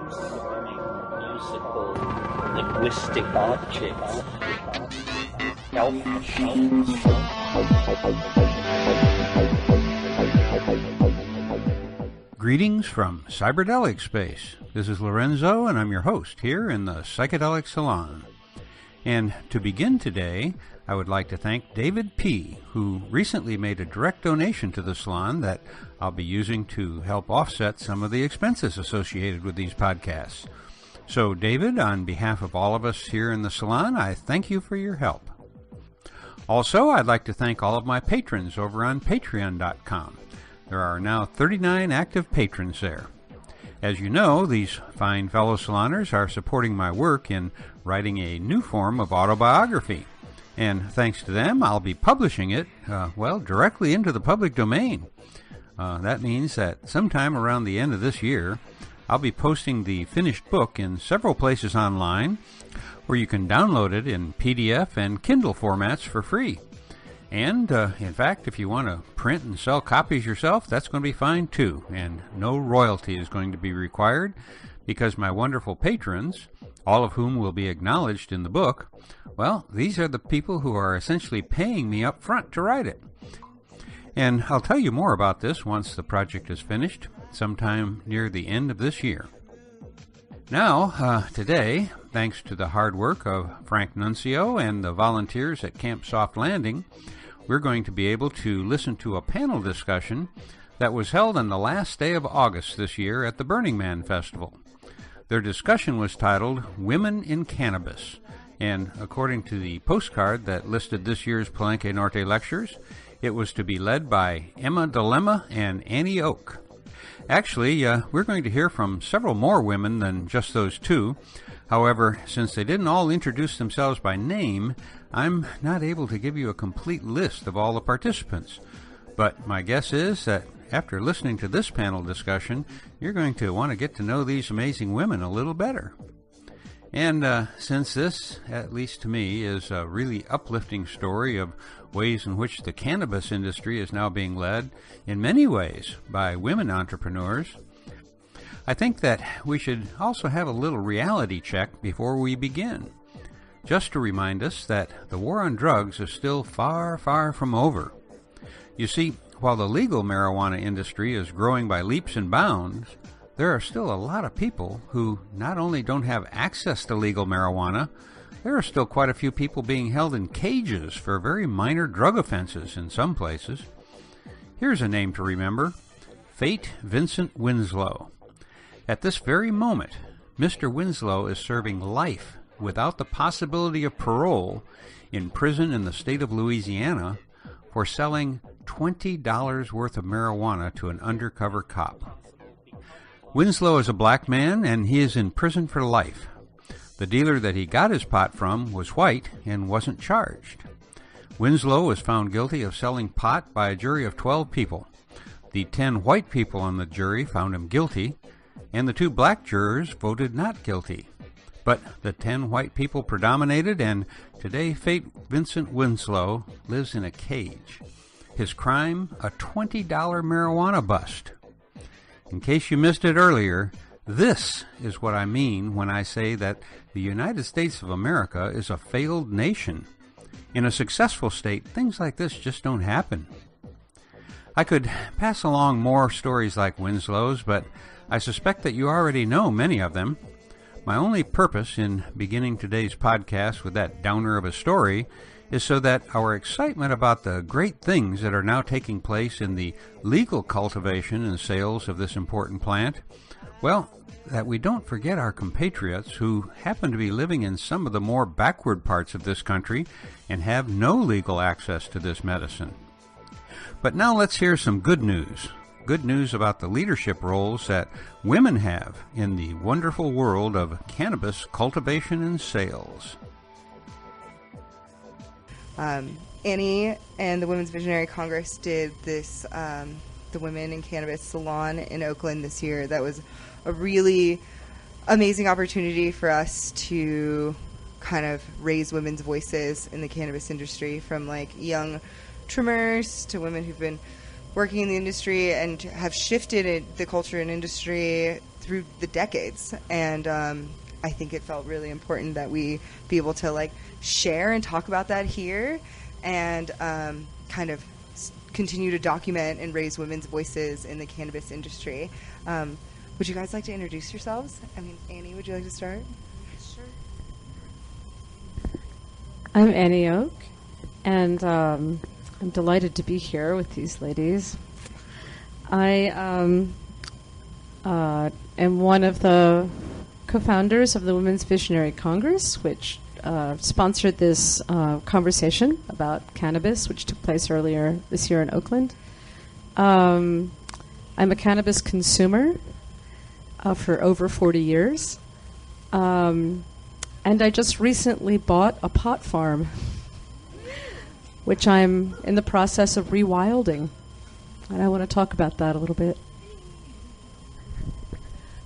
musical, linguistic objects. Elf machines. Greetings from Cyberdelic Space. This is Lorenzo, and I'm your host here in the Psychedelic Salon. And to begin today, I would like to thank David P., who recently made a direct donation to the salon that I'll be using to help offset some of the expenses associated with these podcasts. So, David, on behalf of all of us here in the salon, I thank you for your help. Also, I'd like to thank all of my patrons over on Patreon.com. There are now 39 active patrons there. As you know, these fine fellow saloners are supporting my work in writing a new form of autobiography. And thanks to them, I'll be publishing it, directly into the public domain. That means that sometime around the end of this year, I'll be posting the finished book in several places online where you can download it in PDF and Kindle formats for free. And, in fact, if you want to print and sell copies yourself, that's going to be fine too. And no royalty is going to be required because my wonderful patrons, all of whom will be acknowledged in the book, well, these are the people who are essentially paying me up front to write it. And I'll tell you more about this once the project is finished, sometime near the end of this year. Now, today, thanks to the hard work of Frank Nuncio and the volunteers at Camp Soft Landing, we're going to be able to listen to a panel discussion that was held on the last day of August this year at the Burning Man Festival. Their discussion was titled Women in Cannabis, and according to the postcard that listed this year's Palenque Norte lectures, it was to be led by Emma Dilemma and Annie Oak. Actually, we're going to hear from several more women than just those two. However, since they didn't all introduce themselves by name, I'm not able to give you a complete list of all the participants. But my guess is that after listening to this panel discussion, you're going to want to get to know these amazing women a little better. And since this, at least to me, is a really uplifting story of ways in which the cannabis industry is now being led, in many ways, by women entrepreneurs, I think that we should also have a little reality check before we begin, just to remind us that the war on drugs is still far, far from over. You see, while the legal marijuana industry is growing by leaps and bounds, there are still a lot of people who not only don't have access to legal marijuana, there are still quite a few people being held in cages for very minor drug offenses in some places. Here's a name to remember: Fate Vincent Winslow. At this very moment, Mr. Winslow is serving life without the possibility of parole in prison in the state of Louisiana for selling $20 worth of marijuana to an undercover cop. Winslow is a black man, and he is in prison for life. The dealer that he got his pot from was white and wasn't charged. Winslow was found guilty of selling pot by a jury of 12 people. The 10 white people on the jury found him guilty, and the 2 black jurors voted not guilty. But the 10 white people predominated, and today Fate Vincent Winslow lives in a cage. His crime, a $20 marijuana bust. In case you missed it earlier, this is what I mean when I say that the United States of America is a failed nation. In a successful state, things like this just don't happen. I could pass along more stories like Winslow's, but I suspect that you already know many of them. My only purpose in beginning today's podcast with that downer of a story is so that our excitement about the great things that are now taking place in the legal cultivation and sales of this important plant, well, that we don't forget our compatriots who happen to be living in some of the more backward parts of this country and have no legal access to this medicine. But now let's hear some good news. Good news about the leadership roles that women have in the wonderful world of cannabis cultivation and sales. Annie and the Women's Visionary Congress did this, the Women in Cannabis Salon in Oakland this year. That was a really amazing opportunity for us to kind of raise women's voices in the cannabis industry, from like young trimmers to women who've been working in the industry and have shifted the culture and industry through the decades. And I think it felt really important that we be able to like share and talk about that here, and kind of continue to document and raise women's voices in the cannabis industry. Would you guys like to introduce yourselves? I mean, Annie, would you like to start? Sure. I'm Annie Oak, and I'm delighted to be here with these ladies. I am one of the co-founders of the Women's Visionary Congress, which sponsored this conversation about cannabis, which took place earlier this year in Oakland. I'm a cannabis consumer for over 40 years. And I just recently bought a pot farm, which I'm in the process of rewilding. And I want to talk about that a little bit.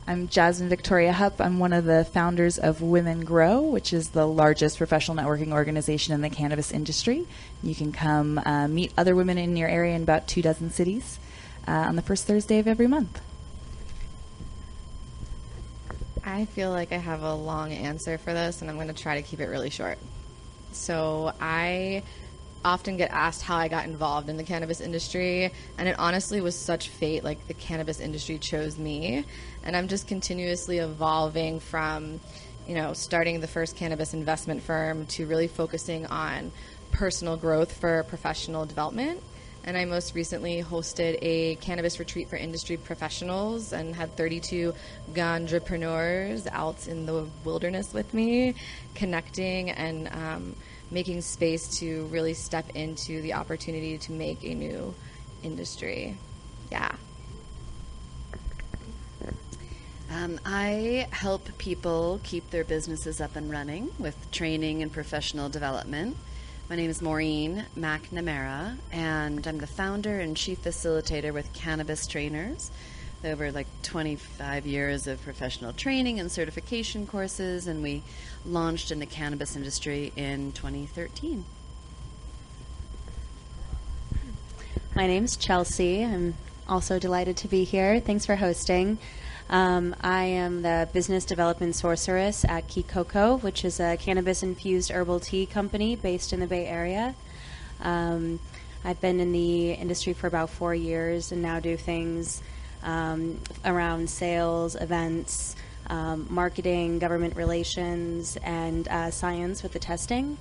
I'm Jasmine Victoria Hupp. I'm one of the founders of Women Grow, which is the largest professional networking organization in the cannabis industry. You can come meet other women in your area in about 24 cities on the first Thursday of every month. I feel like I have a long answer for this, and I'm going to try to keep it really short. So I often get asked how I got involved in the cannabis industry, and it honestly was such fate. Like, the cannabis industry chose me, and I'm just continuously evolving from, starting the first cannabis investment firm to really focusing on personal growth for professional development. And I most recently hosted a cannabis retreat for industry professionals and had 32 ganjapreneurs out in the wilderness with me, connecting and making space to really step into the opportunity to make a new industry. Yeah. I help people keep their businesses up and running with training and professional development. My name is Maureen McNamara, and I'm the founder and chief facilitator with Cannabis Trainers. Over 25 years of professional training and certification courses, and we launched in the cannabis industry in 2013. My name's Chelsea. I'm also delighted to be here. Thanks for hosting. I am the business development sorceress at Kikoko, which is a cannabis-infused herbal tea company based in the Bay Area. I've been in the industry for about 4 years and now do things around sales, events, marketing, government relations, and science with the testing.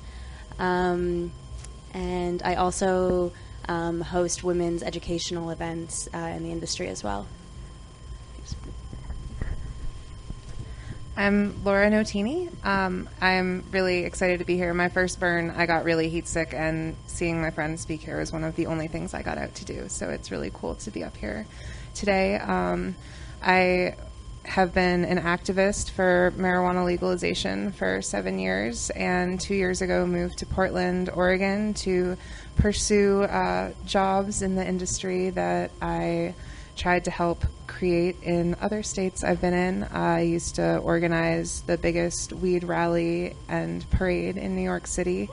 And I also host women's educational events in the industry as well. I'm Laura Notini. I'm really excited to be here. My first burn, I got really heat sick, and seeing my friends speak here was one of the only things I got out to do. So it's really cool to be up here today. I have been an activist for marijuana legalization for 7 years, and 2 years ago moved to Portland, Oregon to pursue jobs in the industry that I tried to help create in other states I've been in. I used to organize the biggest weed rally and parade in New York City.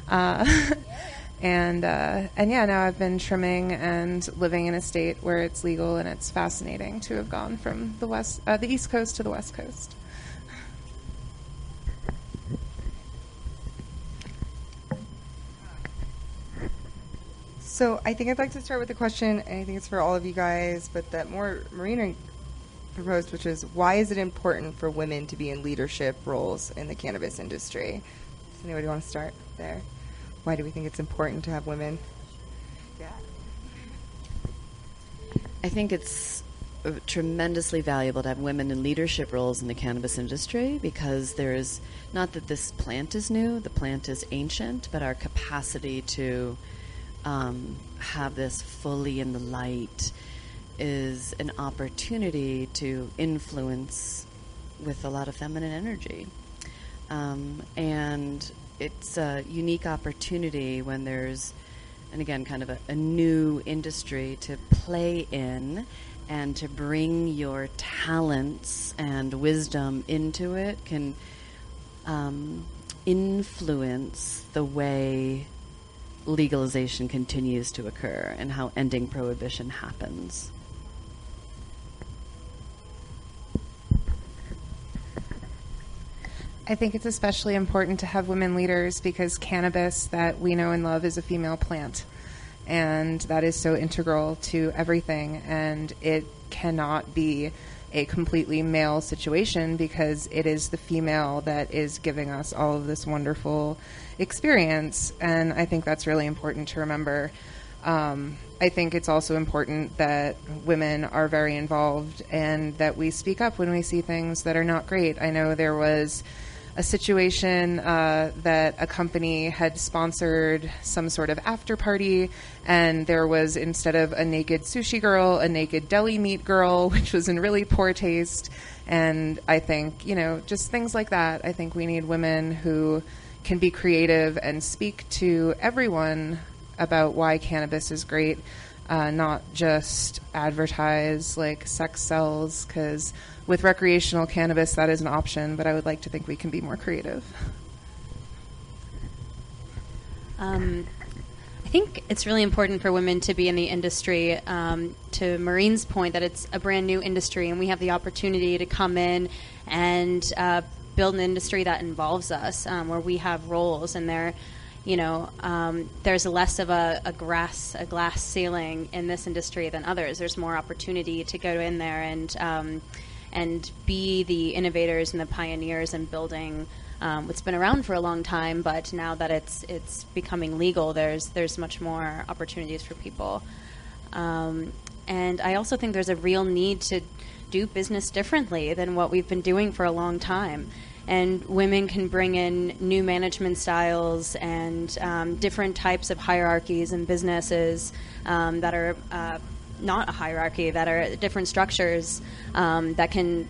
And yeah, now I've been trimming and living in a state where it's legal, and it's fascinating to have gone from the East Coast to the West Coast. So I think I'd like to start with a question, and I think it's for all of you guys, but that Marina proposed, which is, why is it important for women to be in leadership roles in the cannabis industry? Does anybody want to start there? Why do we think it's important to have women? Yeah. I think it's tremendously valuable to have women in leadership roles in the cannabis industry, because there's, not that this plant is new, the plant is ancient, but our capacity to have this fully in the light is an opportunity to influence with a lot of feminine energy. And it's a unique opportunity when there's, and again, kind of a new industry to play in and to bring your talents and wisdom into it can influence the way legalization continues to occur and how ending prohibition happens. I think it's especially important to have women leaders because cannabis that we know and love is a female plant. And that is so integral to everything. And it cannot be a completely male situation because it is the female that is giving us all of this wonderful experience. And I think that's really important to remember. I think it's also important that women are very involved and that we speak up when we see things that are not great. I know there was a situation that a company had sponsored some sort of after party, and there was, instead of a naked sushi girl, a naked deli meat girl, which was in really poor taste. And I think, just things like that. I think we need women who can be creative and speak to everyone about why cannabis is great, not just advertise like sex sells, because with recreational cannabis that is an option, but I would like to think we can be more creative. I think it's really important for women to be in the industry. To Maureen's point, that it's a brand new industry and we have the opportunity to come in and build an industry that involves us, where we have roles and there's less of a glass ceiling in this industry than others. There's more opportunity to go in there and be the innovators and the pioneers in building what's been around for a long time, but now that it's becoming legal, there's much more opportunities for people. And I also think there's a real need to do business differently than what we've been doing for a long time. And women can bring in new management styles and different types of hierarchies and businesses that are not a hierarchy, that are different structures that can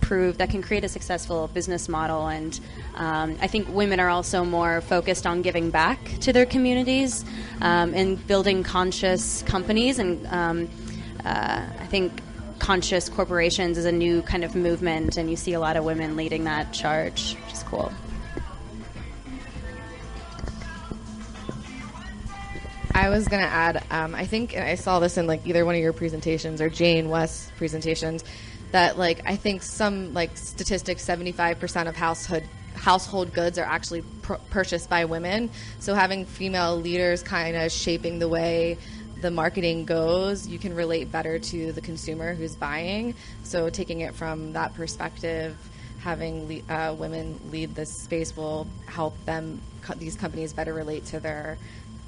create a successful business model. And I think women are also more focused on giving back to their communities and building conscious companies. And I think conscious corporations is a new kind of movement, and you see a lot of women leading that charge, which is cool. I was going to add, I think I saw this in either one of your presentations or Jane West's presentations, that I think some statistics, 75% of household goods are actually purchased by women. So having female leaders kind of shaping the way the marketing goes, you can relate better to the consumer who's buying. So taking it from that perspective, having women lead this space will help these companies better relate to their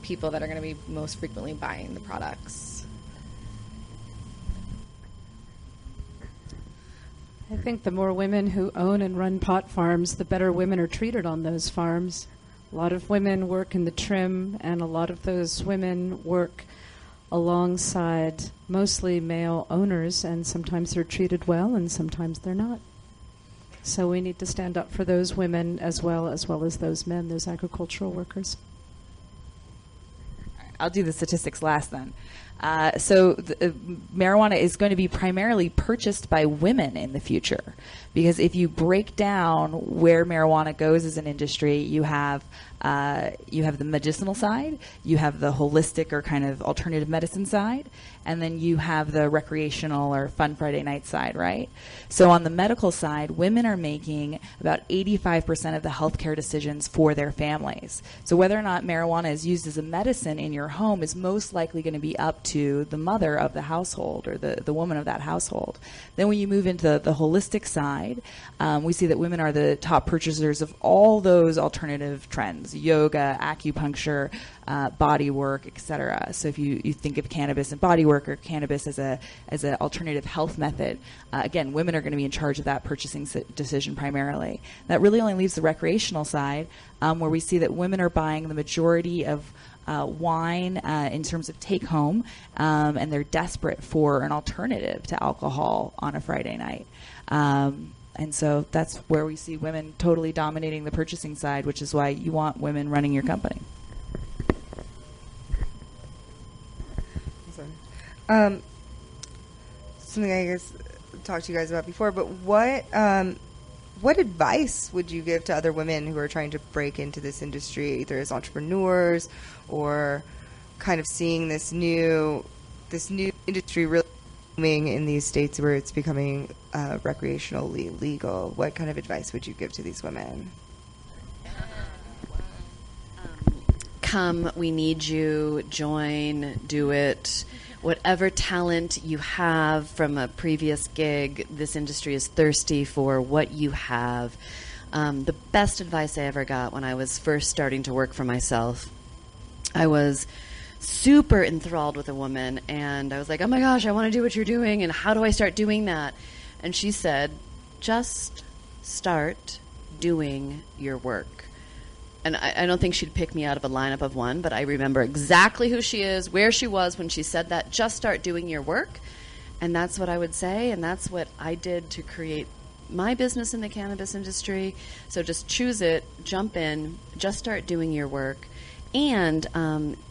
people that are going to be most frequently buying the products. I think the more women who own and run pot farms, the better women are treated on those farms. A lot of women work in the trim, and a lot of those women work alongside mostly male owners, and sometimes they're treated well and sometimes they're not. So we need to stand up for those women as well as those men, those agricultural workers. I'll do the statistics last then. Marijuana is going to be primarily purchased by women in the future, because if you break down where marijuana goes as an industry, you have the medicinal side, you have the holistic or kind of alternative medicine side, and then you have the recreational or fun Friday night side, right? So on the medical side, women are making about 85% of the healthcare decisions for their families. So whether or not marijuana is used as a medicine in your home is most likely going to be up to the mother of the household or the woman of that household. Then when you move into the holistic side, we see that women are the top purchasers of all those alternative trends: yoga, acupuncture, body work, etc. So if you think of cannabis and body work, or cannabis as an alternative health method, again, women are going to be in charge of that purchasing decision primarily. That really only leaves the recreational side, where we see that women are buying the majority of wine in terms of take home, and they're desperate for an alternative to alcohol on a Friday night. And so that's where we see women totally dominating the purchasing side, which is why you want women running your company. Something I guess talked to you guys about before, but what advice would you give to other women who are trying to break into this industry, either as entrepreneurs or kind of seeing this new industry really in these states where it's becoming recreationally legal, what kind of advice would you give to these women? Come, we need you, join, do it. Whatever talent you have from a previous gig, this industry is thirsty for what you have. The best advice I ever got when I was first starting to work for myself, I was super enthralled with a woman, and I was like, oh my gosh, I want to do what you're doing, and how do I start doing that? And she said, just start doing your work. And I don't think she'd pick me out of a lineup of one, but I remember exactly who she is, where she was when she said that. Just start doing your work. And that's what I would say, and that's what I did to create my business in the cannabis industry. So just choose it, jump in, just start doing your work, and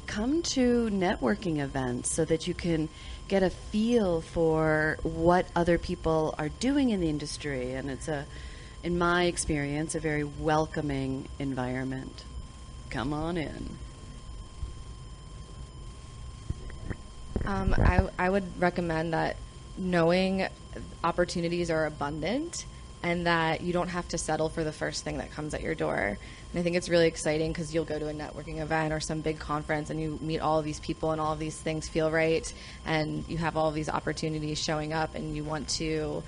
come to networking events so that you can get a feel for what other people are doing in the industry. And it's in my experience, a very welcoming environment. Come on in. I would recommend that knowing opportunities are abundant and that you don't have to settle for the first thing that comes at your door. And I think it's really exciting because you'll go to a networking event or some big conference and you meet all of these people and all of these things feel right, and you have all of these opportunities showing up, and you want to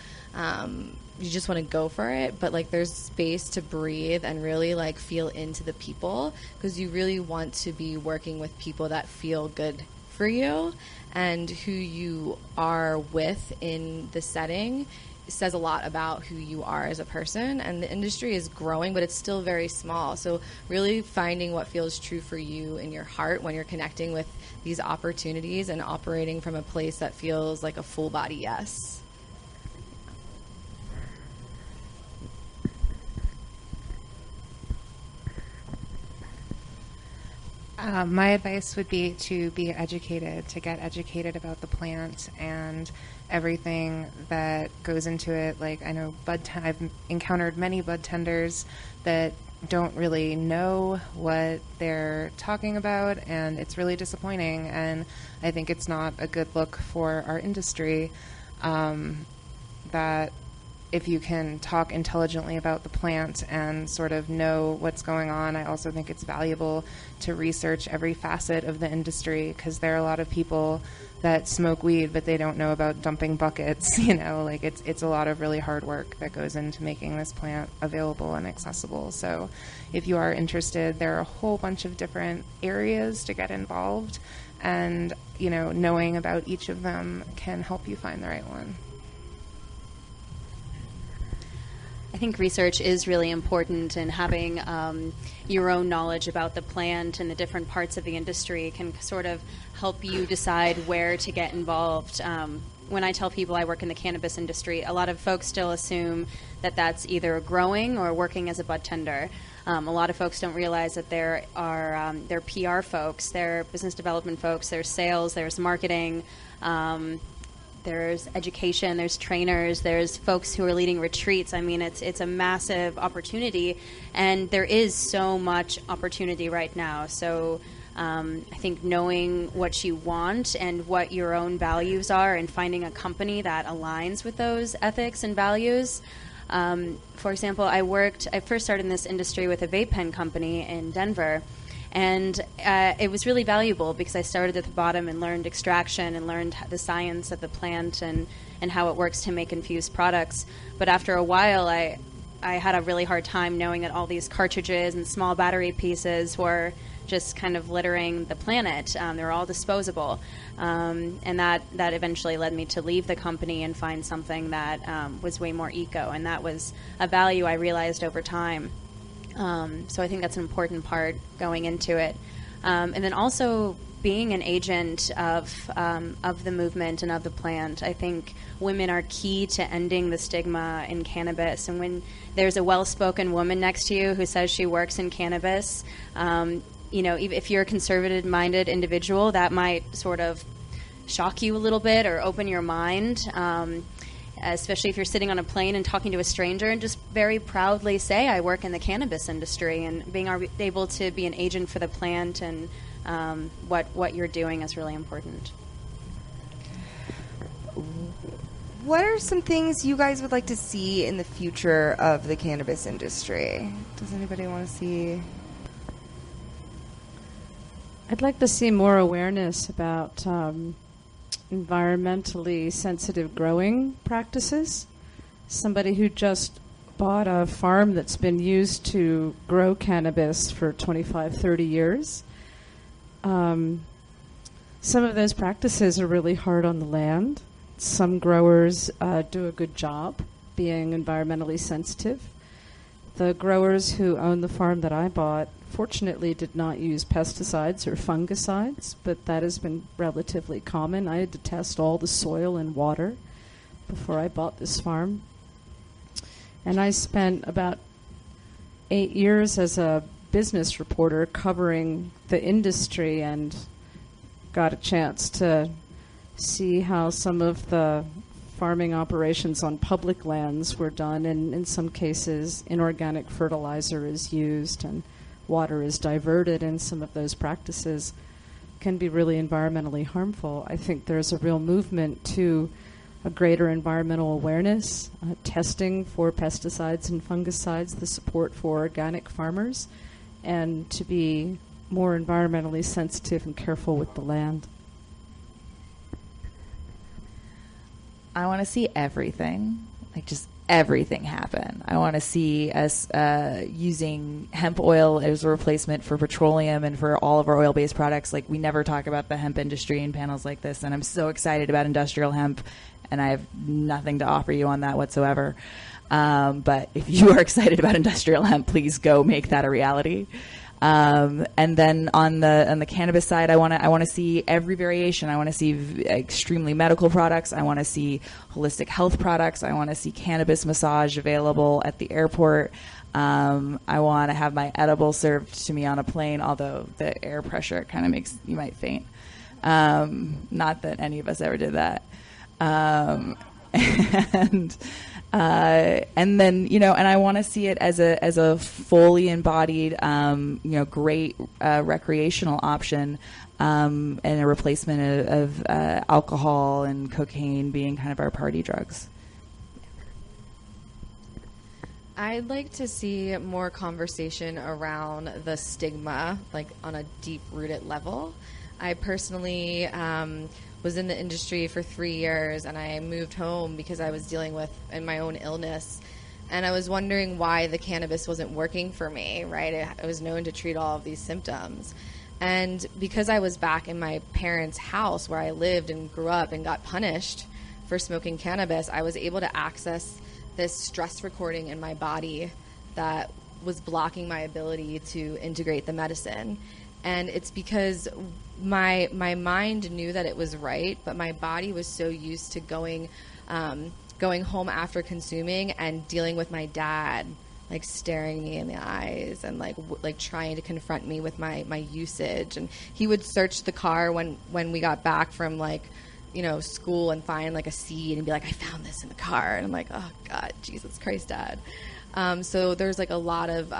you just want to go for it, but like there's space to breathe and really like feel into the people, because you really want to be working with people that feel good for you, and who you are with in the setting says a lot about who you are as a person. And the industry is growing, but it's still very small. So really finding what feels true for you in your heart when you're connecting with these opportunities and operating from a place that feels like a full body yes. My advice would be to be educated, to get educated about the plant and everything that goes into it. Like, I know I've encountered many bud tenders that don't really know what they're talking about, and it's really disappointing. And I think it's not a good look for our industry. That if you can talk intelligently about the plant and sort of know what's going on, I also think it's valuable to research every facet of the industry, because there are a lot of people that smoke weed, but they don't know about dumping buckets. You know, like it's a lot of really hard work that goes into making this plant available and accessible. So if you are interested, there are a whole bunch of different areas to get involved, and, you know, knowing about each of them can help you find the right one. I think research is really important, and having your own knowledge about the plant and the different parts of the industry can sort of help you decide where to get involved. When I tell people I work in the cannabis industry, a lot of folks still assume that that's either growing or working as a bud tender. A lot of folks don't realize that there are PR folks, there are business development folks, there's sales, there's marketing, there's education, there's trainers, there's folks who are leading retreats. I mean, it's a massive opportunity, and there is so much opportunity right now. So I think knowing what you want and what your own values are, and finding a company that aligns with those ethics and values. For example, I first started in this industry with a vape pen company in Denver. And it was really valuable because I started at the bottom and learned extraction and learned the science of the plant and how it works to make infused products. But after a while, I had a really hard time knowing that all these cartridges and small battery pieces were just kind of littering the planet. They were all disposable. And that eventually led me to leave the company and find something that was way more eco. And that was a value I realized over time. So I think that's an important part going into it. And then also being an agent of the movement and of the plant. I think women are key to ending the stigma in cannabis. And when there's a well-spoken woman next to you who says she works in cannabis, you know, if you're a conservative-minded individual, that might sort of shock you a little bit or open your mind. Especially if you're sitting on a plane and talking to a stranger, and just very proudly say, I work in the cannabis industry, and being able to be an agent for the plant and what you're doing is really important. what are some things you guys would like to see in the future of the cannabis industry? Does anybody want to see? I'd like to see more awareness about environmentally sensitive growing practices. Somebody who just bought a farm that's been used to grow cannabis for 25, 30 years. Some of those practices are really hard on the land. Some growers do a good job being environmentally sensitive. The growers who own the farm that I bought fortunately did not use pesticides or fungicides, but that has been relatively common. I had to test all the soil and water before I bought this farm. And I spent about 8 years as a business reporter covering the industry and got a chance to see how some of the farming operations on public lands were done, and in some cases inorganic fertilizer is used and water is diverted, and some of those practices can be really environmentally harmful. I think there's a real movement to a greater environmental awareness, testing for pesticides and fungicides, the support for organic farmers, and to be more environmentally sensitive and careful with the land. I want to see everything, like just everything happen. I want to see us using hemp oil as a replacement for petroleum and for all of our oil-based products. Like, we never talk about the hemp industry in panels like this, and I'm so excited about industrial hemp, and I have nothing to offer you on that whatsoever. But if you are excited about industrial hemp, please go make that a reality. And then on the cannabis side, I want to see every variation. I want to see extremely medical products. I want to see holistic health products. I want to see cannabis massage available at the airport. I want to have my edible served to me on a plane, although the air pressure kind of makes you might faint. Not that any of us ever did that. And then, and I want to see it as a fully embodied, great recreational option, and a replacement of alcohol and cocaine being kind of our party drugs. I'd like to see more conversation around the stigma, like on a deep-rooted level. I personally was in the industry for 3 years, and I moved home because I was dealing with my own illness. And I was wondering why the cannabis wasn't working for me, right? I was known to treat all of these symptoms. And because I was back in my parents' house where I lived and grew up and got punished for smoking cannabis, I was able to access this stress recording in my body that was blocking my ability to integrate the medicine. And it's because my mind knew that it was right, but my body was so used to going home after consuming and dealing with my dad, like staring me in the eyes and like trying to confront me with my usage. And he would search the car when we got back from school and find like a seed and be like, I found this in the car. And I'm like, oh God, Jesus Christ, Dad. So there's like a lot of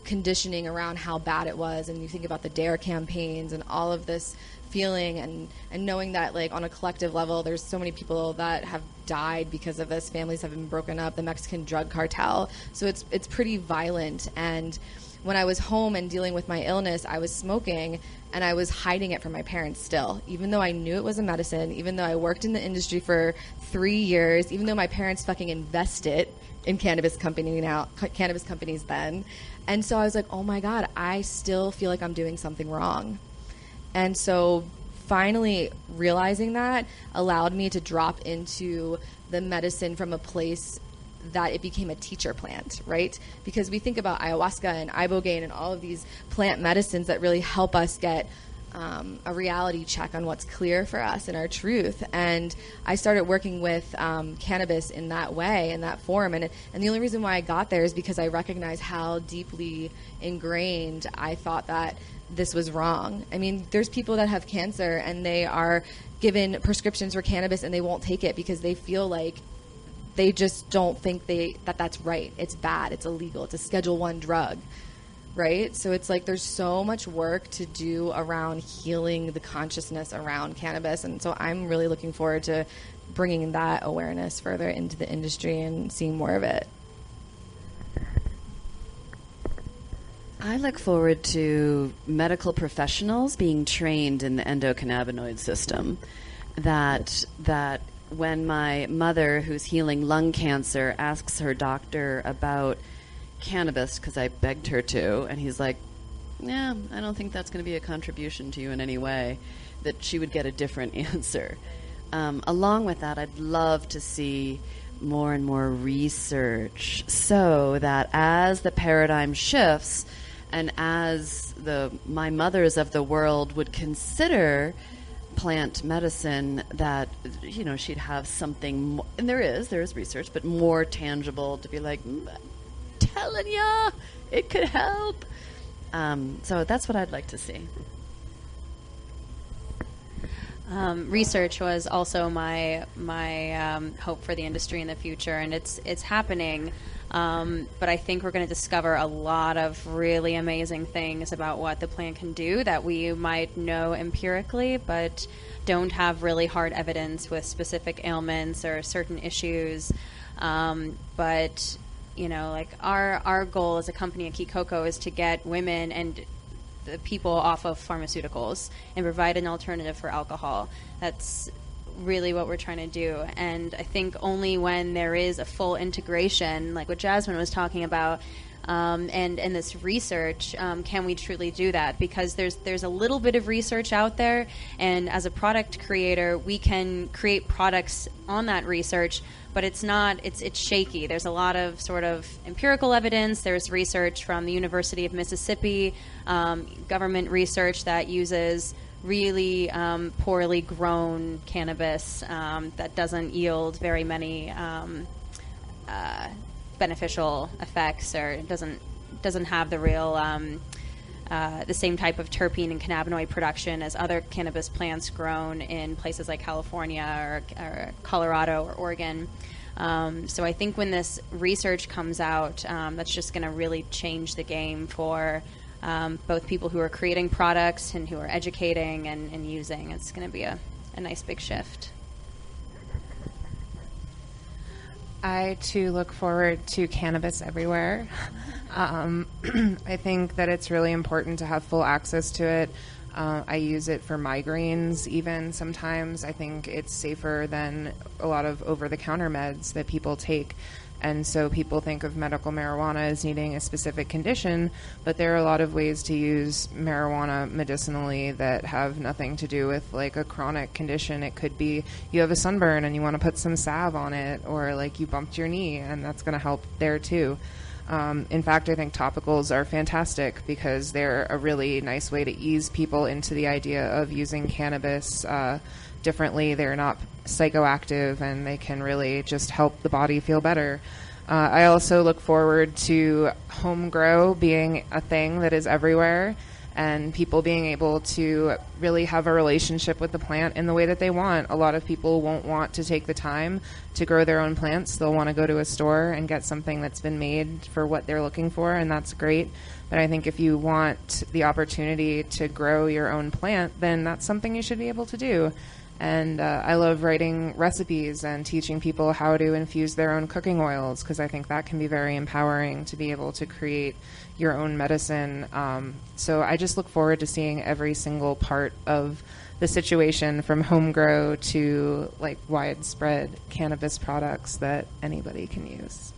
conditioning around how bad it was, and you think about the DARE campaigns and all of this feeling and knowing that like on a collective level there's so many people that have died because of this, families have been broken up, the Mexican drug cartel, so it's pretty violent. And when I was home and dealing with my illness, I was smoking and I was hiding it from my parents still, even though I knew it was a medicine, even though I worked in the industry for 3 years, even though my parents fucking invested in cannabis companies then. And so I was like, oh my God, I still feel like I'm doing something wrong. And so finally realizing that allowed me to drop into the medicine from a place that it became a teacher plant, right? Because we think about ayahuasca and ibogaine and all of these plant medicines that really help us get a reality check on what's clear for us and our truth. And I started working with cannabis in that way, in that form. And the only reason why I got there is because I recognized how deeply ingrained I thought that this was wrong. I mean, there's people that have cancer and they are given prescriptions for cannabis and they won't take it because they feel like they just don't think that's right. It's bad. It's illegal. It's a Schedule I drug. right? So it's like there's so much work to do around healing the consciousness around cannabis. And so I'm really looking forward to bringing that awareness further into the industry and seeing more of it. I look forward to medical professionals being trained in the endocannabinoid system. That when my mother, who's healing lung cancer, asks her doctor about cannabis, because I begged her to, and he's like, yeah, I don't think that's going to be a contribution to you in any way, that she would get a different answer. Along with that, I'd love to see more and more research so that as the paradigm shifts and as my mothers of the world would consider plant medicine, that, you know, she'd have something, and there is research, but more tangible to be like, I'm telling ya, it could help. So that's what I'd like to see. Research was also my hope for the industry in the future, and it's happening. But I think we're going to discover a lot of really amazing things about what the plant can do that we might know empirically, but don't have really hard evidence with specific ailments or certain issues. But you know, like our goal as a company at Key Cocoa is to get women and the people off of pharmaceuticals and provide an alternative for alcohol. That's really what we're trying to do. And I think only when there is a full integration, like what Jasmine was talking about, and this research, can we truly do that? Because there's a little bit of research out there, and as a product creator, we can create products on that research, but it's shaky. There's a lot of sort of empirical evidence. There's research from the University of Mississippi, government research that uses really poorly grown cannabis that doesn't yield very many beneficial effects, or doesn't have the real the same type of terpene and cannabinoid production as other cannabis plants grown in places like California or Colorado or Oregon. So I think when this research comes out, that's just going to really change the game for both people who are creating products and who are educating and using. It's going to be a nice big shift. I, too, look forward to cannabis everywhere. I think that it's really important to have full access to it. I use it for migraines even sometimes. I think it's safer than a lot of over-the-counter meds that people take. And so people think of medical marijuana as needing a specific condition, but there are a lot of ways to use marijuana medicinally that have nothing to do with like a chronic condition. It could be you have a sunburn and you want to put some salve on it, or like you bumped your knee, and that's going to help there too. In fact, I think topicals are fantastic because they're a really nice way to ease people into the idea of using cannabis differently. They're not psychoactive, and they can really just help the body feel better. I also look forward to home grow being a thing that is everywhere, and people being able to really have a relationship with the plant in the way that they want. A lot of people won't want to take the time to grow their own plants. They'll want to go to a store and get something that's been made for what they're looking for, and that's great. But I think if you want the opportunity to grow your own plant, then that's something you should be able to do. And I love writing recipes and teaching people how to infuse their own cooking oils, because I think that can be very empowering to be able to create your own medicine. So I just look forward to seeing every single part of the situation, from home grow to like widespread cannabis products that anybody can use.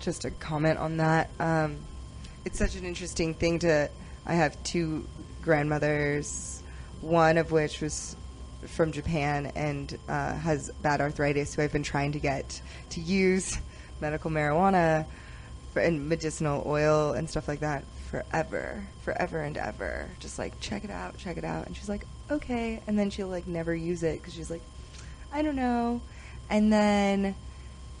Just a comment on that. It's such an interesting thing I have two grandmothers, one of which was from Japan and has bad arthritis, who I've been trying to get to use medical marijuana and medicinal oil and stuff like that forever and ever. Just like, check it out. And she's like, okay. And then she'll like never use it because she's like, I don't know. And then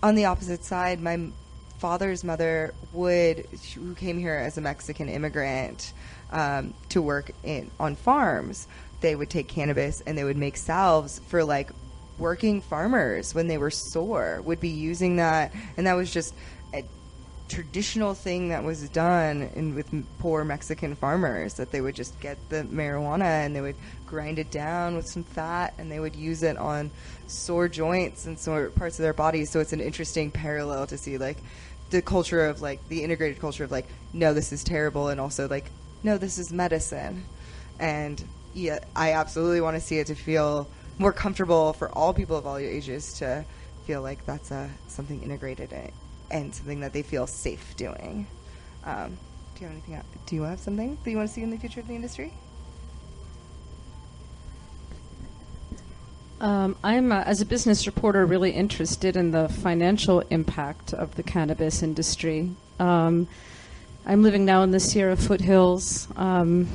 on the opposite side, my father's mother who came here as a Mexican immigrant to work on farms, they would take cannabis and they would make salves for like working farmers, when they were sore, would be using that, and that was just a traditional thing that was done with poor Mexican farmers, that they would just get the marijuana and they would grind it down with some fat and they would use it on sore joints and sore parts of their bodies. So it's an interesting parallel to see, like, the culture of, like, the integrated culture of, like, no, this is terrible, and also, like, no, this is medicine. And yeah, I absolutely want to see it to feel more comfortable for all people of all ages, to feel like that's something integrated and something that they feel safe doing. Do you have anything else? Do you have something that you want to see in the future of the industry? I'm, as a business reporter, really interested in the financial impact of the cannabis industry. I'm living now in the Sierra foothills, and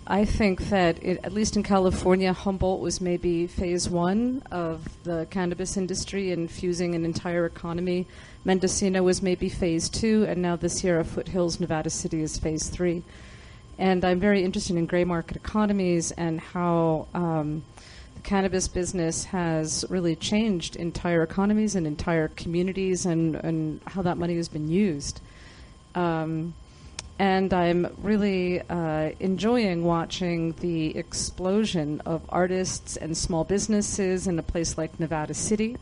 I think that, at least in California, Humboldt was maybe phase one of the cannabis industry and fusing an entire economy. Mendocino was maybe phase two, and now the Sierra foothills, Nevada City, is phase three. And I'm very interested in gray market economies and how the cannabis business has really changed entire economies and entire communities, and how that money has been used. And I'm really enjoying watching the explosion of artists and small businesses in a place like Nevada City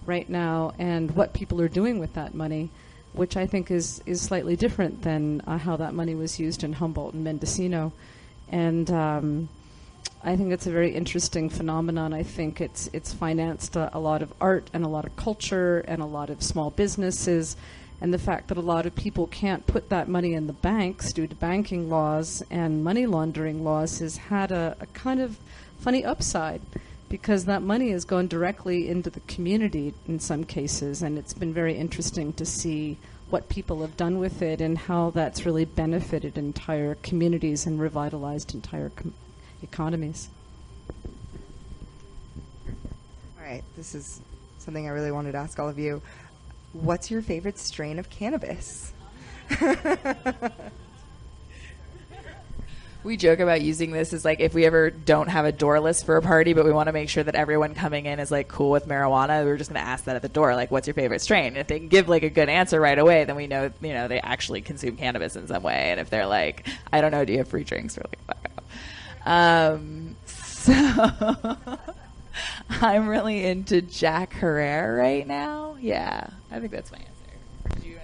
right now, and what people are doing with that money, which I think is slightly different than how that money was used in Humboldt and Mendocino. And I think it's a very interesting phenomenon. I think it's financed a lot of art and a lot of culture and a lot of small businesses. And the fact that a lot of people can't put that money in the banks due to banking laws and money laundering laws has had a kind of funny upside, because that money has gone directly into the community in some cases, and it's been very interesting to see what people have done with it and how that's really benefited entire communities and revitalized entire economies. All right, this is something I really wanted to ask all of you. What's your favorite strain of cannabis? We joke about using this as, like, if we ever don't have a door list for a party, but we want to make sure that everyone coming in is, like, cool with marijuana, we're just going to ask that at the door, like, what's your favorite strain? And if they can give, like, a good answer right away, then we know, they actually consume cannabis in some way. And if they're like, I don't know, do you have free drinks? We're like, fuck off. So I'm really into Jack Herrera right now. Yeah, I think that's my answer. Do you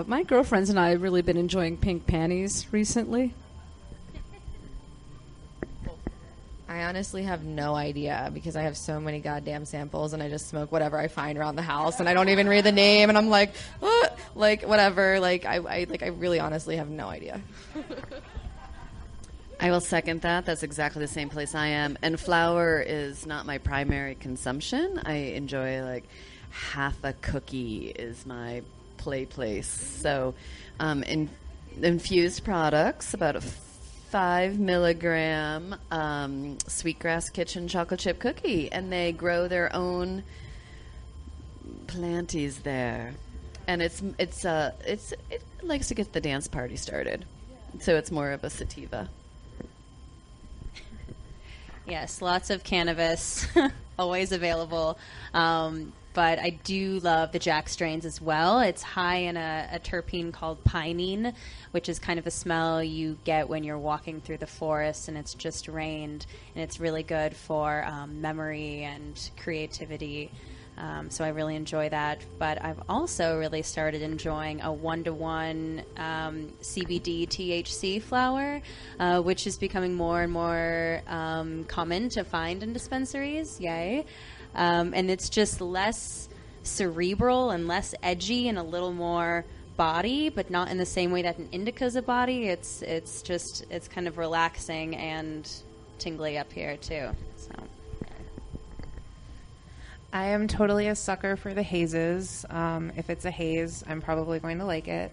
my girlfriends and I have really been enjoying pink panties recently. I honestly have no idea, because I have so many goddamn samples and I just smoke whatever I find around the house and I don't even read the name and I'm like, what? Like, whatever. Like, I really honestly have no idea. I will second that. That's exactly the same place I am. And flour is not my primary consumption. I enjoy, like, half a cookie is my place. So infused products, about a 5 milligram Sweetgrass Kitchen chocolate chip cookie, and they grow their own planties there. And it likes to get the dance party started. So it's more of a sativa. Yes, lots of cannabis, always available. But I do love the Jack strains as well. It's high in a terpene called pinene, which is kind of a smell you get when you're walking through the forest and it's just rained. And it's really good for memory and creativity. So I really enjoy that. But I've also really started enjoying a 1-to-1 CBD THC flower, which is becoming more and more common to find in dispensaries. Yay. And it's just less cerebral and less edgy and a little more body, but not in the same way that an indica's a body. It's kind of relaxing and tingly up here too. So I am totally a sucker for the hazes. If it's a haze, I'm probably going to like it.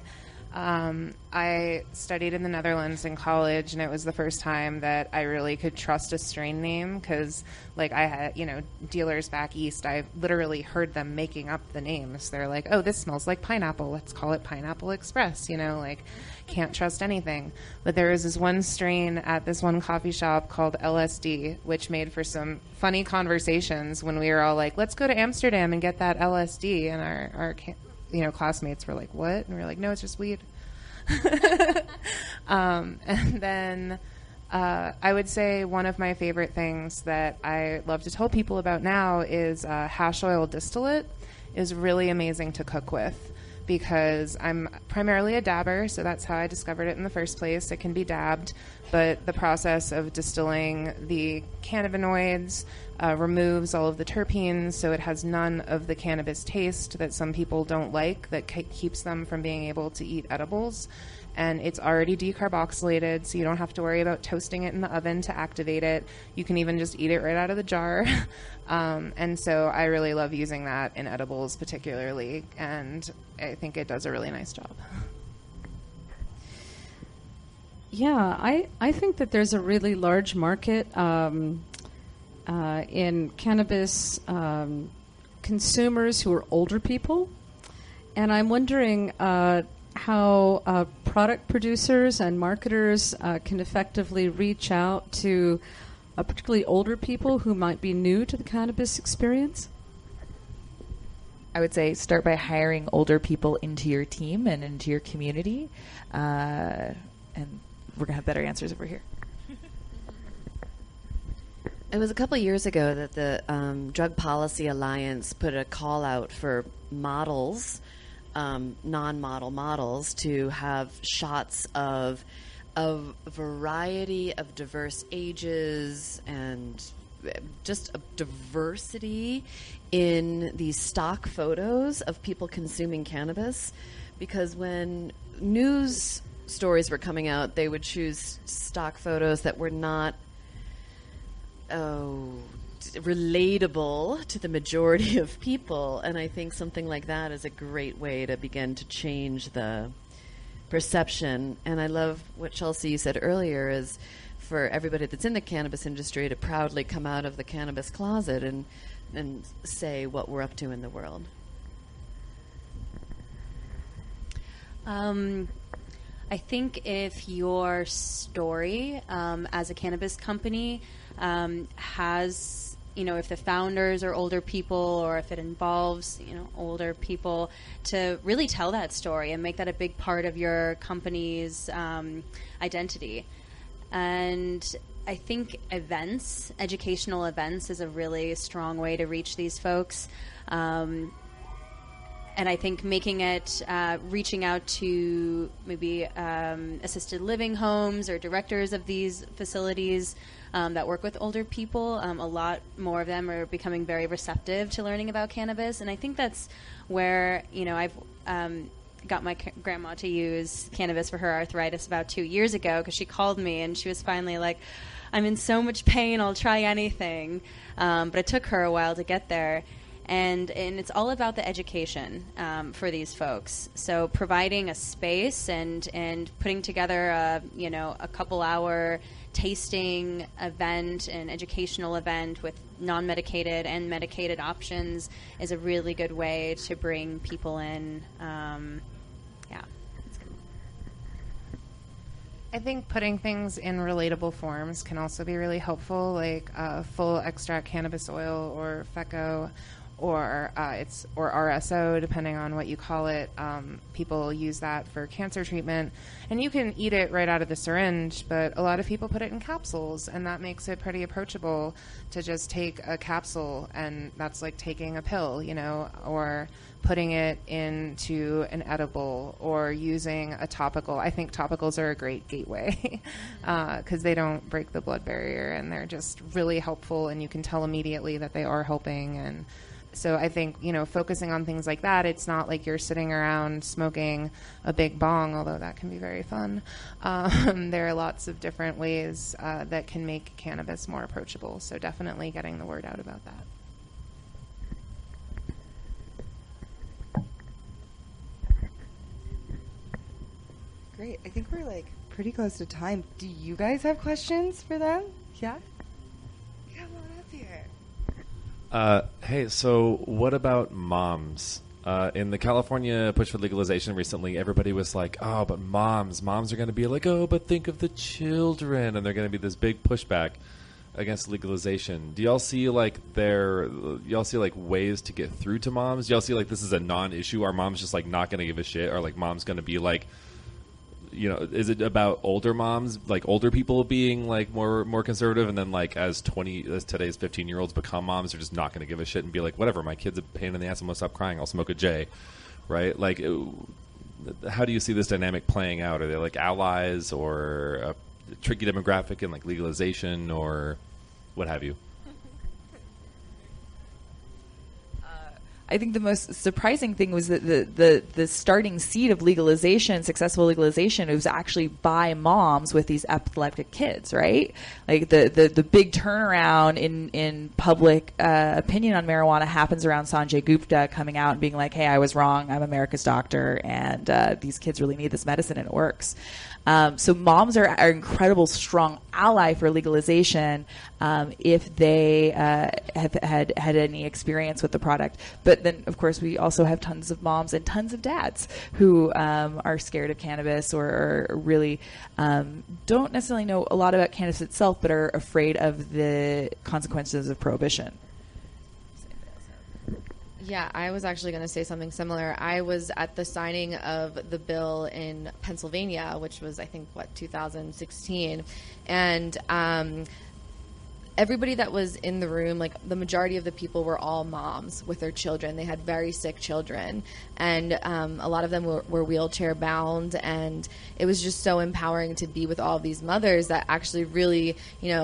I studied in the Netherlands in college, and it was the first time that I really could trust a strain name because, like, I had, dealers back east, I literally heard them making up the names. They're like, oh, this smells like pineapple. Let's call it Pineapple Express, can't trust anything. But there was this one strain at this one coffee shop called LSD, which made for some funny conversations when we were all like, let's go to Amsterdam and get that LSD. And our classmates were like, what? And we were like, no, it's just weed. And then I would say one of my favorite things that I love to tell people about now is hash oil distillate is really amazing to cook with because I'm primarily a dabber, so that's how I discovered it in the first place. It can be dabbed, but the process of distilling the cannabinoids removes all of the terpenes, so it has none of the cannabis taste that some people don't like that keeps them from being able to eat edibles. And it's already decarboxylated, so you don't have to worry about toasting it in the oven to activate it. You can even just eat it right out of the jar. And so I really love using that in edibles particularly, and I think it does a really nice job. Yeah, I think that there's a really large market in cannabis consumers who are older people. And I'm wondering how product producers and marketers can effectively reach out to particularly older people who might be new to the cannabis experience. I would say start by hiring older people into your team and into your community. And we're going to have better answers over here. It was a couple of years ago that the Drug Policy Alliance put a call out for models, non-model models, to have shots of a variety of diverse ages and just a diversity in these stock photos of people consuming cannabis. Because when news stories were coming out, they would choose stock photos that were not relatable to the majority of people. And I think something like that is a great way to begin to change the perception. And I love what Chelsea said earlier is for everybody that's in the cannabis industry to proudly come out of the cannabis closet and say what we're up to in the world. I think if your story as a cannabis company has, if the founders are older people or if it involves, older people, to really tell that story and make that a big part of your company's identity. And I think educational events is a really strong way to reach these folks. And I think making it, reaching out to maybe assisted living homes or directors of these facilities that work with older people, a lot more of them are becoming very receptive to learning about cannabis. And I think that's where, I've got my grandma to use cannabis for her arthritis about 2 years ago because she called me and she was finally like, I'm in so much pain, I'll try anything. But it took her a while to get there. And it's all about the education for these folks. So providing a space and putting together a couple-hour tasting event, an educational event with non-medicated and medicated options is a really good way to bring people in. That's good. I think putting things in relatable forms can also be really helpful, like full extract cannabis oil or FECO, or RSO, depending on what you call it. People use that for cancer treatment, and you can eat it right out of the syringe, but a lot of people put it in capsules, and that makes it pretty approachable to just take a capsule, and that's like taking a pill, or putting it into an edible or using a topical. I think topicals are a great gateway because they don't break the blood barrier, and they're just really helpful, and you can tell immediately that they are helping. And so I think, focusing on things like that, it's not like you're sitting around smoking a big bong, although that can be very fun. There are lots of different ways that can make cannabis more approachable. So definitely getting the word out about that. Great. I think we're like pretty close to time. Do you guys have questions for them? Yeah? Come on up here. Hey, so what about moms? In the California push for legalization recently, everybody was like, oh, but moms are going to be like, oh, but think of the children. And they're going to be this big pushback against legalization. Do y'all see like ways to get through to moms? Do y'all see like this is a non-issue? Are moms just like not going to give a shit? Are like moms going to be like, you know, is it about older moms, like older people being like more conservative, and then like as today's 15-year-olds become moms, they're just not going to give a shit and be like, whatever, my kid's a pain in the ass, I'm going to stop crying, I'll smoke a J, right? Like, how do you see this dynamic playing out? Are they like allies or a tricky demographic in like legalization or what have you? I think the most surprising thing was that the starting seed of legalization, successful legalization, it was actually by moms with these epileptic kids, right? Like the big turnaround in public opinion on marijuana happens around Sanjay Gupta coming out and being like, hey, I was wrong, I'm America's doctor, and these kids really need this medicine and it works. So moms are an incredible strong ally for legalization if they have had any experience with the product. But then, of course, we also have tons of moms and tons of dads who are scared of cannabis or really don't necessarily know a lot about cannabis itself, but are afraid of the consequences of prohibition. Yeah, I was actually going to say something similar. I was at the signing of the bill in Pennsylvania, which was, I think, 2016. And everybody that was in the room, like the majority of the people were all moms with their children. They had very sick children. And a lot of them were wheelchair bound. And it was just so empowering to be with all of these mothers that actually really,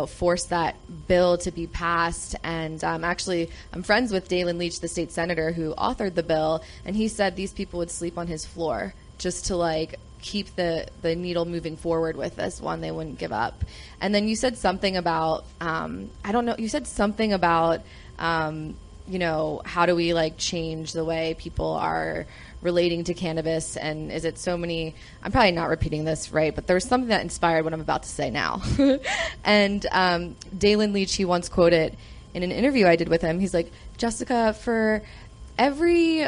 forced that bill to be passed. And I'm friends with Dalen Leach, the state senator who authored the bill. And he said these people would sleep on his floor just to keep the needle moving forward with this one. They wouldn't give up. And then you said something about, you said something about, how do we change the way people are relating to cannabis, and is it so many, I'm probably not repeating this right, but there's something that inspired what I'm about to say now. And Dalen Leach, he once quoted in an interview I did with him, he's like, Jessica, for every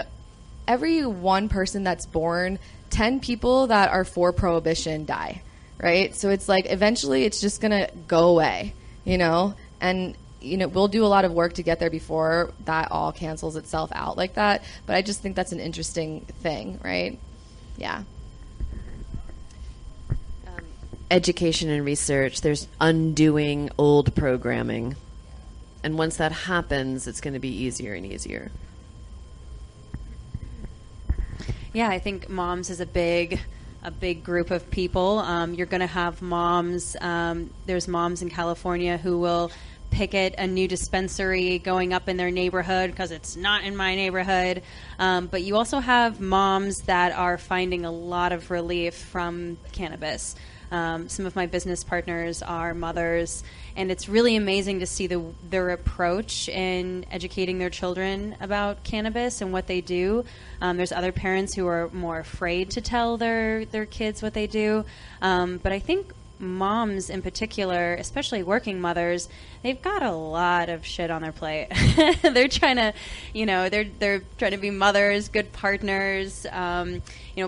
one person that's born, 10 people that are for prohibition die, right? So it's eventually it's just going to go away, and we'll do a lot of work to get there before that all cancels itself out like that. But I just think that's an interesting thing, right? Yeah. Education and research, there's undoing old programming. And once that happens, it's going to be easier and easier. Yeah, I think moms is a big group of people. You're going to have moms. There's moms in California who will picket a new dispensary going up in their neighborhood because it's not in my neighborhood. But you also have moms that are finding a lot of relief from cannabis. Some of my business partners are mothers, and it's really amazing to see their approach in educating their children about cannabis and what they do. There's other parents who are more afraid to tell their kids what they do. But I think moms in particular, especially working mothers, they've got a lot of shit on their plate. They're trying to, they're trying to be mothers, good partners,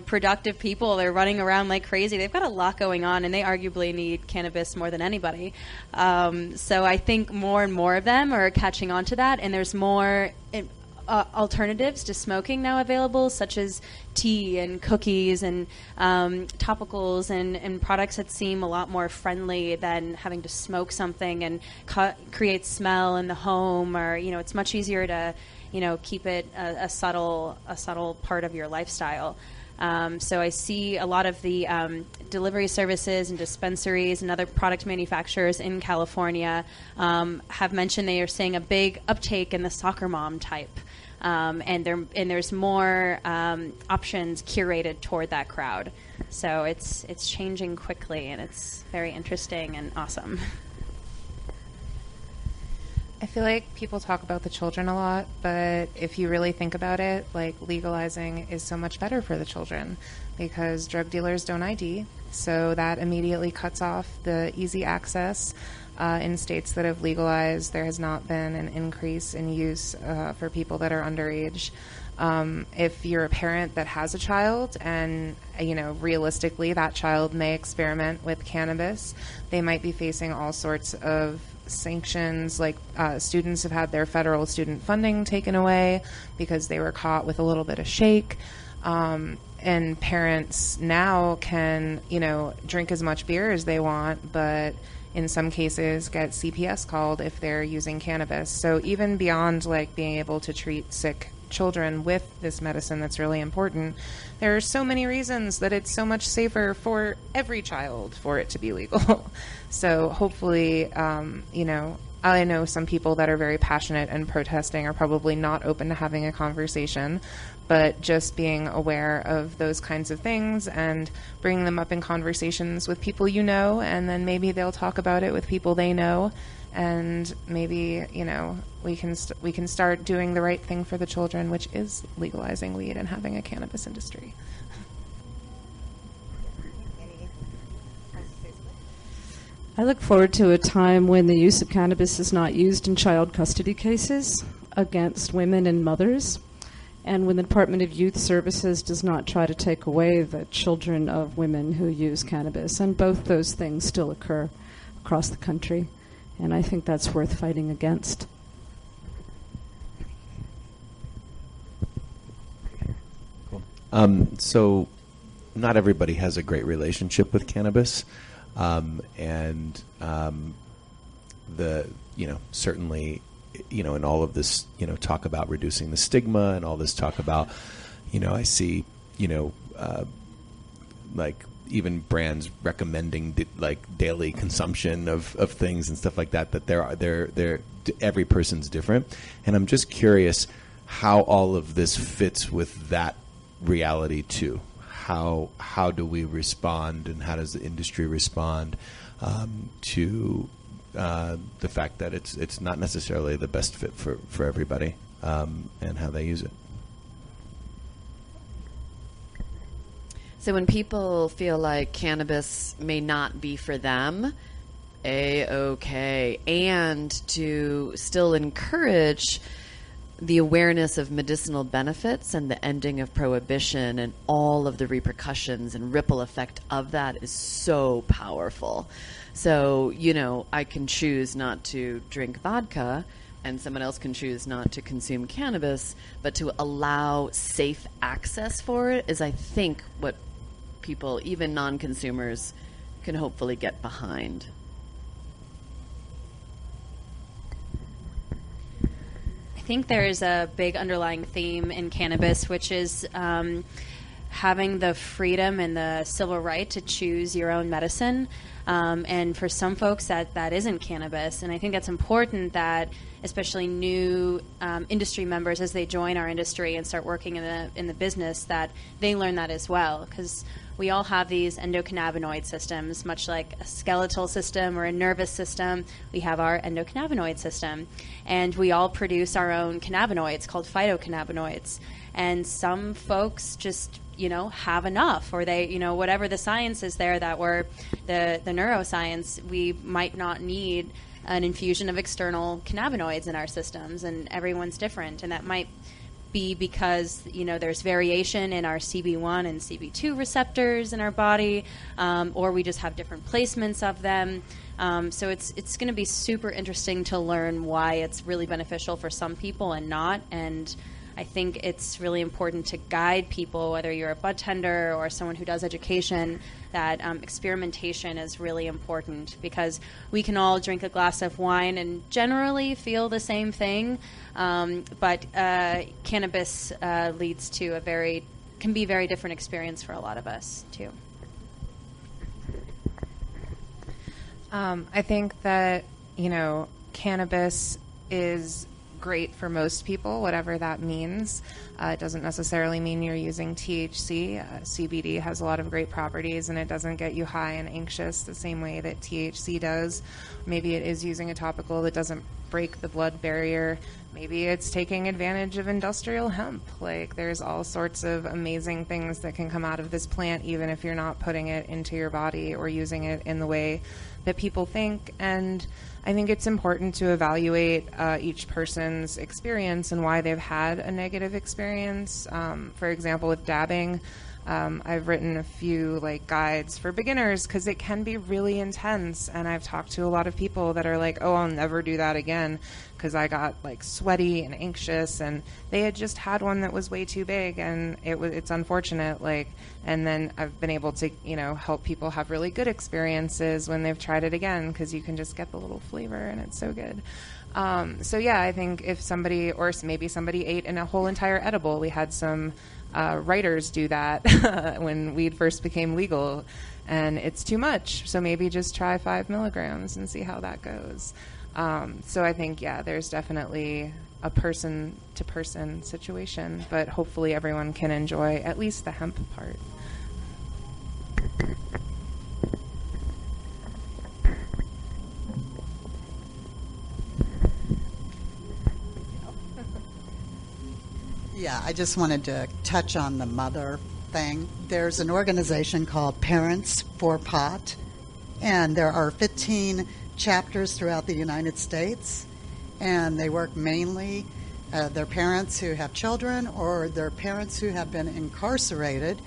productive people. They're running around like crazy. They've got a lot going on, and they arguably need cannabis more than anybody. So I think more and more of them are catching on to that, and there's more alternatives to smoking now available, such as tea and cookies and topicals and products that seem a lot more friendly than having to smoke something and create smell in the home, or it's much easier to keep it a subtle part of your lifestyle. So I see a lot of the delivery services and dispensaries and other product manufacturers in California have mentioned they are seeing a big uptake in the soccer mom type. And there's more options curated toward that crowd. So it's changing quickly, and it's very interesting and awesome. I feel like people talk about the children a lot, but if you really think about it, legalizing is so much better for the children. because drug dealers don't ID. So that immediately cuts off the easy access. In states that have legalized, there has not been an increase in use for people that are underage. If you're a parent that has a child and, realistically that child may experiment with cannabis, they might be facing all sorts of sanctions. Like students have had their federal student funding taken away because they were caught with a little bit of shake. And parents now can, drink as much beer as they want, but in some cases get CPS called if they're using cannabis. So even beyond like being able to treat sick children with this medicine that's really important, there are so many reasons that it's so much safer for every child for it to be legal. So hopefully, I know some people that are very passionate and protesting are probably not open to having a conversation, but just being aware of those kinds of things and bringing them up in conversations with people and then maybe they'll talk about it with people they know, and maybe, we can start doing the right thing for the children, which is legalizing weed and having a cannabis industry. I look forward to a time when the use of cannabis is not used in child custody cases against women and mothers, and when the Department of Youth Services does not try to take away the children of women who use cannabis. And both those things still occur across the country, and I think that's worth fighting against. So not everybody has a great relationship with cannabis. Certainly, in all of this, talk about reducing the stigma and all this talk about, I see, like even brands recommending daily consumption of things and stuff like that, they're every person's different. And I'm just curious how all of this fits with that reality too. How do we respond, and how does the industry respond to the fact that it's not necessarily the best fit for everybody, and how they use it? So when people feel like cannabis may not be for them, A-OK, and to still encourage the awareness of medicinal benefits and the ending of prohibition and all of the repercussions and ripple effect of that is so powerful. So, I can choose not to drink vodka, and someone else can choose not to consume cannabis, but to allow safe access for it is, I think, what people, even non-consumers, can hopefully get behind. I think there is a big underlying theme in cannabis, which is having the freedom and the civil right to choose your own medicine. And for some folks, that isn't cannabis. And I think that's important that especially new industry members, as they join our industry and start working in the business, that they learn that as well. Because we all have these endocannabinoid systems, much like a skeletal system or a nervous system. We have our endocannabinoid system, and we all produce our own cannabinoids called phytocannabinoids. And some folks just, have enough, or they, whatever the science is there that we're the neuroscience, we might not need an infusion of external cannabinoids in our systems, and everyone's different, and that might be because there's variation in our CB1 and CB2 receptors in our body, or we just have different placements of them. So it's going to be super interesting to learn why it's really beneficial for some people and not. And I think it's really important to guide people, whether you're a bud tender or someone who does education, that experimentation is really important, because we can all drink a glass of wine and generally feel the same thing, but cannabis leads to can be a very different experience for a lot of us too. I think that, cannabis is great for most people, whatever that means. It doesn't necessarily mean you're using THC. CBD has a lot of great properties, and it doesn't get you high and anxious the same way that THC does. Maybe it is using a topical that doesn't break the blood barrier. Maybe it's taking advantage of industrial hemp. Like, there's all sorts of amazing things that can come out of this plant, even if you're not putting it into your body or using it in the way that people think. And I think it's important to evaluate each person's experience and why they've had a negative experience. For example, with dabbing, I've written a few guides for beginners because it can be really intense, and I've talked to a lot of people that are like, oh, I'll never do that again because I got sweaty and anxious, and they had just had one that was way too big, and it's unfortunate. And then I've been able to help people have really good experiences when they've tried it again, because you can just get the little flavor and it's so good. So yeah, I think if somebody, or maybe somebody ate in a whole entire edible, we had some writers do that when weed first became legal, and it's too much. So maybe just try 5 milligrams and see how that goes. So I think, yeah, there's definitely a person-to-person situation, but hopefully everyone can enjoy at least the hemp part. Yeah, I just wanted to touch on the mother thing. There's an organization called Parents for Pot, and there are 15 chapters throughout the United States, and they work mainly, they're parents who have children or they're parents who have been incarcerated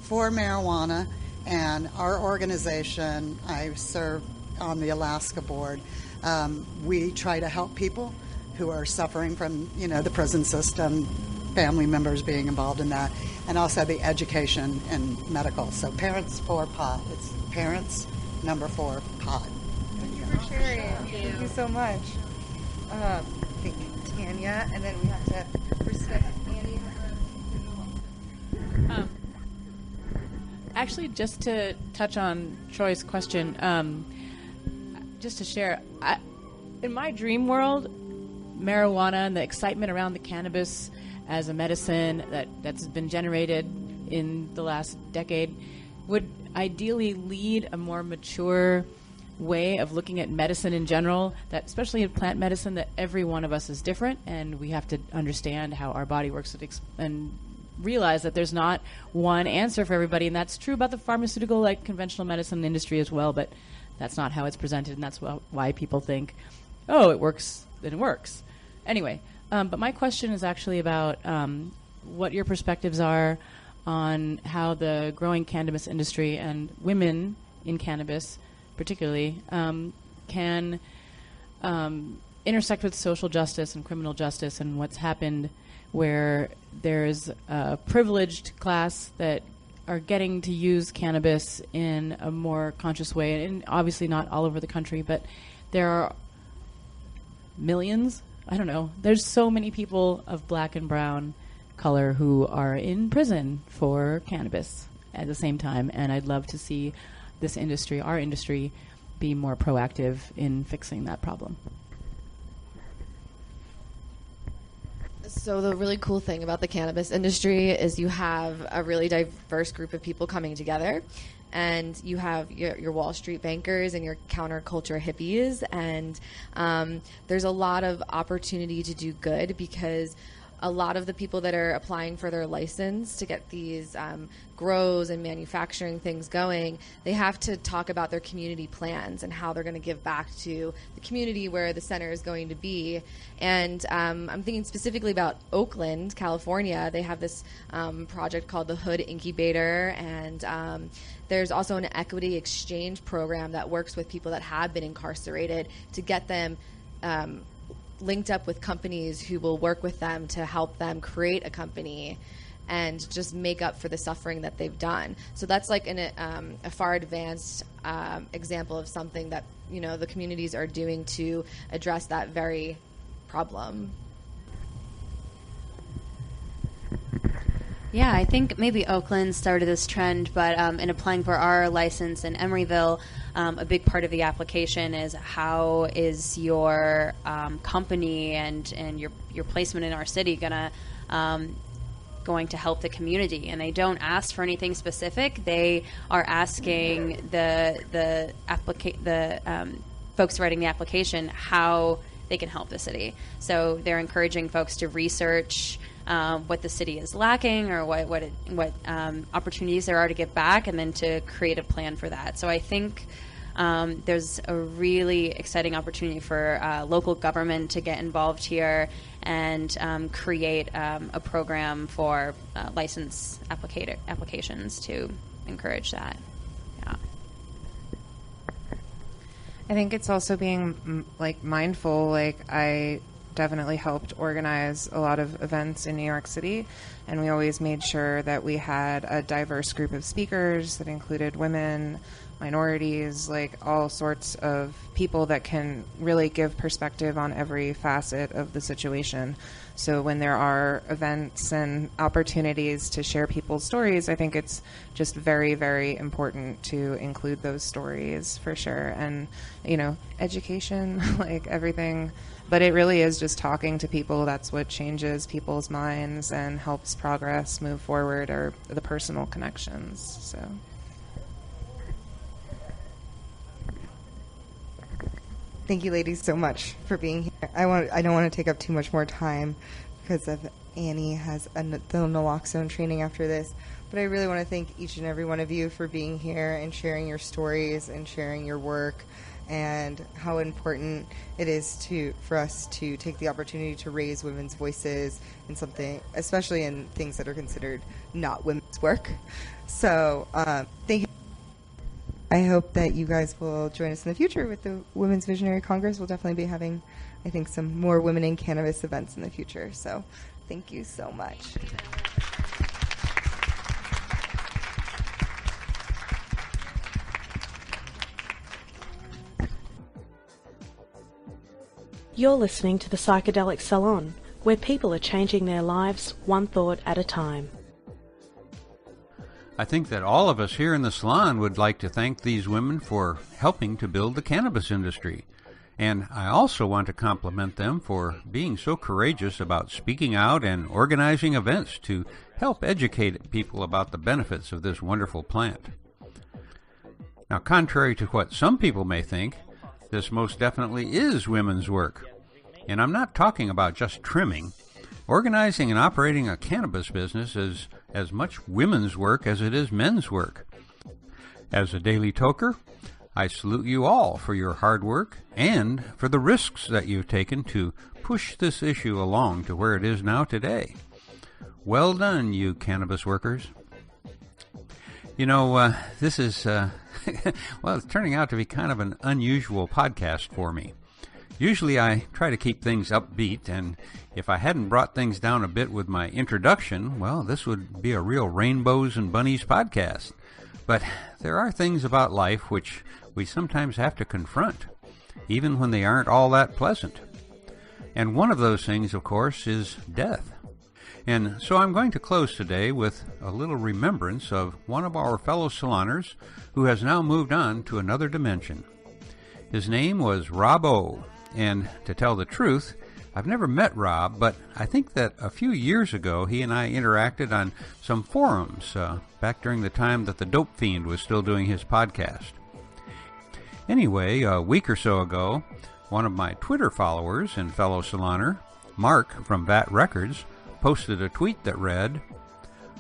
for marijuana. And our organization, I serve on the Alaska board, we try to help people who are suffering from, the prison system, family members being involved in that, and also the education and medical. So Parents for Pot. It's Parents 4 Pot. Thank you for sharing. Thank you so much. Thank you, Tanya. And then we have to respect Annie. Actually, just to touch on Troy's question, just to share, in my dream world, marijuana and the excitement around the cannabis as a medicine that's been generated in the last decade would ideally lead a more mature way of looking at medicine in general, that especially in plant medicine, that every one of us is different, and we have to understand how our body works and realize that there's not one answer for everybody. And that's true about the pharmaceutical, conventional medicine industry as well, but that's not how it's presented, and that's why people think, oh, it works, then it works. Anyway, but my question is actually about what your perspectives are on how the growing cannabis industry and women in cannabis particularly can intersect with social justice and criminal justice, and what's happened where there's a privileged class that are getting to use cannabis in a more conscious way, and obviously not all over the country, but there are millions, I don't know, there's so many people of black and brown color who are in prison for cannabis at the same time, and I'd love to see this industry, our industry, be more proactive in fixing that problem. So the really cool thing about the cannabis industry is you have a really diverse group of people coming together, and you have your Wall Street bankers and your counterculture hippies, and there's a lot of opportunity to do good, because a lot of the people that are applying for their license to get these grows and manufacturing things going, they have to talk about their community plans and how they're going to give back to the community where the center is going to be. And I'm thinking specifically about Oakland, California. They have this project called the Hood Incubator, and there's also an equity exchange program that works with people that have been incarcerated to get them linked up with companies who will work with them to help them create a company and just make up for the suffering that they've done. So that's like a far advanced example of something that the communities are doing to address that very problem. Yeah, I think maybe Oakland started this trend, but in applying for our license in Emeryville, a big part of the application is how is your company and your placement in our city going to help the community. And they don't ask for anything specific. They are asking the folks writing the application how they can help the city. So they're encouraging folks to research what the city is lacking or what opportunities there are to give back, and then to create a plan for that. So I think there's a really exciting opportunity for local government to get involved here and create a program for license applications to encourage that. Yeah. I think it's also being mindful. I definitely helped organize a lot of events in New York City, and we always made sure that we had a diverse group of speakers that included women, minorities, all sorts of people that can really give perspective on every facet of the situation. So when there are events and opportunities to share people's stories, I think it's just very, very important to include those stories for sure. And, education, everything. But it really is just talking to people. That's what changes people's minds and helps progress move forward, or the personal connections. So. Thank you, ladies, so much for being here. I don't want to take up too much more time because Annie has the naloxone training after this. But I really want to thank each and every one of you for being here and sharing your stories and sharing your work, and how important it is for us to take the opportunity to raise women's voices in something, especially in things that are considered not women's work. So thank you. I hope that you guys will join us in the future with the Women's Visionary Congress. We'll definitely be having, I think, some more women in cannabis events in the future. So thank you so much. You're listening to the Psychedelic Salon, where people are changing their lives one thought at a time. I think that all of us here in the salon would like to thank these women for helping to build the cannabis industry. And I also want to compliment them for being so courageous about speaking out and organizing events to help educate people about the benefits of this wonderful plant. Now, contrary to what some people may think, this most definitely is women's work. And I'm not talking about just trimming. Organizing and operating a cannabis business is as much women's work as it is men's work. As a daily toker, I salute you all for your hard work and for the risks that you've taken to push this issue along to where it is now today. Well done, you cannabis workers. This is, well, it's turning out to be kind of an unusual podcast for me. Usually I try to keep things upbeat, and if I hadn't brought things down a bit with my introduction, well, this would be a real rainbows and bunnies podcast. But there are things about life which we sometimes have to confront, even when they aren't all that pleasant. And one of those things, of course, is death. And so I'm going to close today with a little remembrance of one of our fellow saloners who has now moved on to another dimension. His name was Rob O. And to tell the truth, I've never met Rob, but I think that a few years ago he and I interacted on some forums back during the time that the Dope Fiend was still doing his podcast. Anyway, a week or so ago, one of my Twitter followers and fellow saloner, Mark from VAT Records, posted a tweet that read,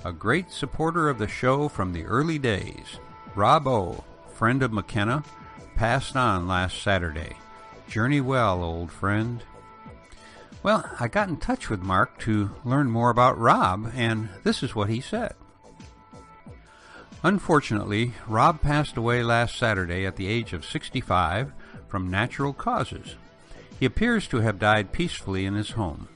"A great supporter of the show from the early days, Rob O., friend of McKenna, passed on last Saturday. Journey well, old friend." Well, I got in touch with Mark to learn more about Rob, and this is what he said. Unfortunately, Rob passed away last Saturday at the age of 65 from natural causes. He appears to have died peacefully in his home.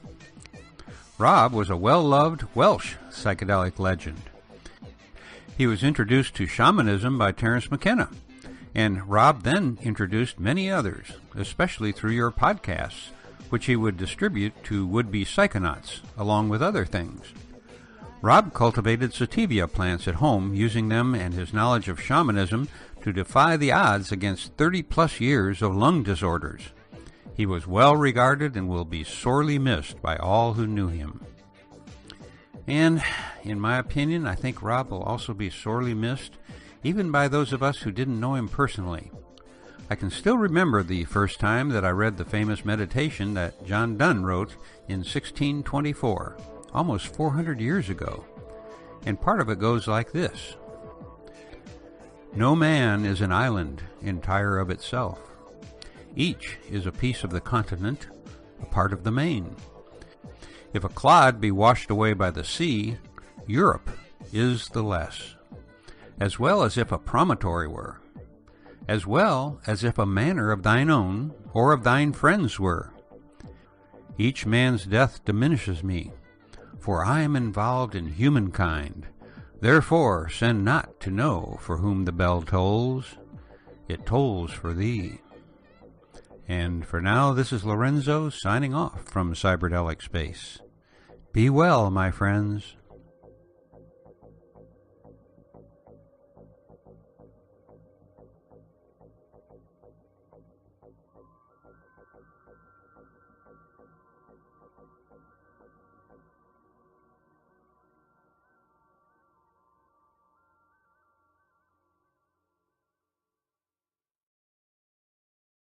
Rob was a well-loved Welsh psychedelic legend. He was introduced to shamanism by Terence McKenna, and Rob then introduced many others, especially through your podcasts, which he would distribute to would-be psychonauts, along with other things. Rob cultivated sativa plants at home, using them and his knowledge of shamanism to defy the odds against 30-plus years of lung disorders. He was well regarded and will be sorely missed by all who knew him. And, in my opinion, I think Rob will also be sorely missed, even by those of us who didn't know him personally. I can still remember the first time that I read the famous meditation that John Donne wrote in 1624, almost 400 years ago. And part of it goes like this. No man is an island entire of itself. Each is a piece of the continent, a part of the main. If a clod be washed away by the sea, Europe is the less, as well as if a promontory were, as well as if a manor of thine own or of thine friends were. Each man's death diminishes me, for I am involved in humankind. Therefore send not to know for whom the bell tolls. It tolls for thee. And for now, this is Lorenzo signing off from Cyberdelic Space. Be well, my friends.